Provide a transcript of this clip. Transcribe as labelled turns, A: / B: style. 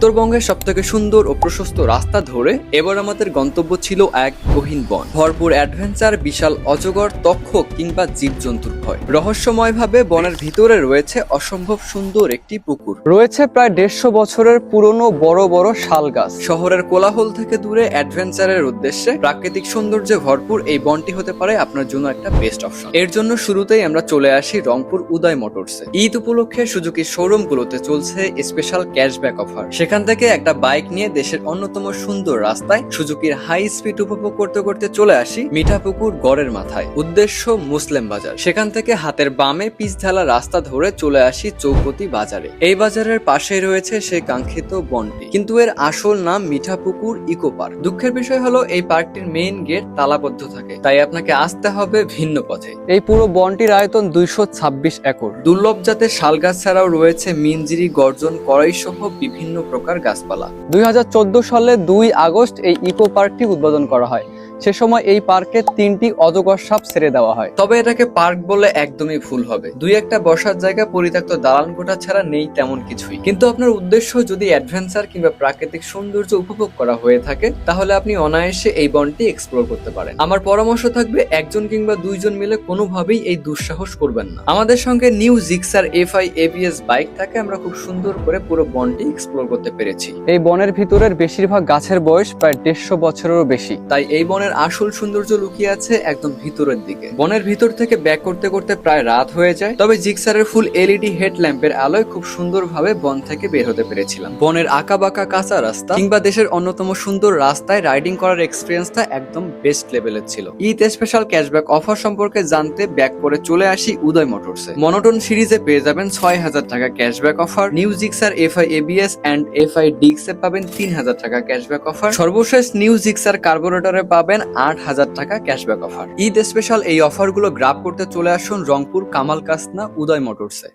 A: উত্তরবঙ্গের সবথেকে সুন্দর ও প্রশস্ত রাস্তা ধরে এবার আমাদের গন্তব্য ছিল এক গহীন বন, ভরপুর অ্যাডভেঞ্চার, বিশাল অজগর, তক্ষক কিংবা জীবজন্তুর ভয়। রহস্যময়ভাবে বনের ভিতরে রয়েছে অসম্ভব সুন্দর একটি পুকুর, রয়েছে প্রায় 150 বছরের পুরনো বড় বড় শাল গাছ। শহরের কোলাহল থেকে দূরে অ্যাডভেঞ্চারের উদ্দেশ্যে প্রাকৃতিক সৌন্দর্যে ভরপুর এই বনটি হতে পারে আপনার জন্য একটা বেস্ট অপশন। এর জন্য শুরুতেই আমরা চলে আসি রংপুর উদয় মোটরসে। ঈদ উপলক্ষে সুজুকি শোরুম গুলোতে চলছে স্পেশাল ক্যাশব্যাক অফার। সেখান থেকে একটা বাইক নিয়ে দেশের অন্যতম সুন্দর রাস্তায় সুজুকির হাই স্পিড উপভোগ করতে করতে চলে আসি মিঠাপুকুর গড়ের মাথায়। উদ্দেশ্য মুসলিম বাজার। সেখান থেকে হাতের বামে পিচ ঢালা রাস্তা ধরে চলে আসি চৌপতি বাজারে। এই বাজারের পাশেই রয়েছে সেই কাঙ্ক্ষিত বনটি, কিন্তু এর আসল নাম মিঠাপুকুর ইকো পার্ক। দুঃখের বিষয় হলো এই পার্কটির মেইন গেট তালাবদ্ধ থাকে, তাই আপনাকে আসতে হবে ভিন্ন পথে। এই পুরো বনটির আয়তন 226 একর। দুর্লভ জাতের শাল গাছ ছাড়াও রয়েছে মিনজিরি, গর্জন, কড়াই সহ বিভিন্ন প্রকার গাছপালা। 2014 সালে 2 আগস্ট এই ইকো পার্কটি উদ্বোধন করা হয়। সে সময় এই পার্কে 3টি অজগর সাপ ছেড়ে দেওয়া হয়। তবে এটাকে পার্ক বলে একদমই ভুল হবে। দুই একটা বসার জায়গা, পরিত্যক্ত দালান কোঠা ছাড়া নেই তেমন কিছুই। কিন্তু আপনার উদ্দেশ্য যদি অ্যাডভেঞ্চার কিংবা প্রাকৃতিক সৌন্দর্য উপভোগ করা হয়ে থাকে, তাহলে আপনি অনায়াসে এই বনটি এক্সপ্লোর করতে পারেন। আমার পরামর্শ থাকবে একজন কিংবা দুইজন মিলে কোনোভাবেই এই দুঃসাহস করবেন না। আমাদের সঙ্গে new Gixxer FI ABS bike থাকে, আমরা খুব সুন্দর করে পুরো বনটি এক্সপ্লোর করতে পেরেছি। এই বনের ভিতরের বেশিরভাগ গাছের বয়স প্রায় 150 বছরেরও বেশি, তাই এই বনের আসল সৌন্দর্য লুকিয়ে আছে একদম ভিতরের দিকে। বনের ভিতর থেকে ব্যাক করতে করতে প্রায় রাত হয়ে যায়, তবে জিক্সারের ফুল LED হেডল্যাম্পের আলোয় খুব সুন্দরভাবে বন থেকে বের হতে পেরেছিলাম। বনের আঁকা বাঁকা কাঁচা রাস্তা কিংবা দেশের অন্যতম সুন্দর রাস্তায় রাইডিং করার এক্সপিরিয়েন্সটা একদম বেস্ট লেভেলের ছিল। ঈদ স্পেশাল ক্যাশব্যাক অফার সম্পর্কে জানতে ব্যাক করে চলে আসি উদয় মোটরসে। মনোটন সিরিজে পেয়ে যাবেন 6000 টাকা cashback offer. New Gixxer FI ABS and FI ডিক্স এ পাবেন 3000 টাকা ক্যাশব্যাক অফার। সর্বশেষ নিউ জিক্সার কার্বোরেটরে পাবেন 8000 টাকা ক্যাশব্যাক অফার। ঈদ স্পেশাল এই অফারগুলো গ্রাব করতে চলে আসুন রংপুর কামাল কাসনা উদয় মোটরসে।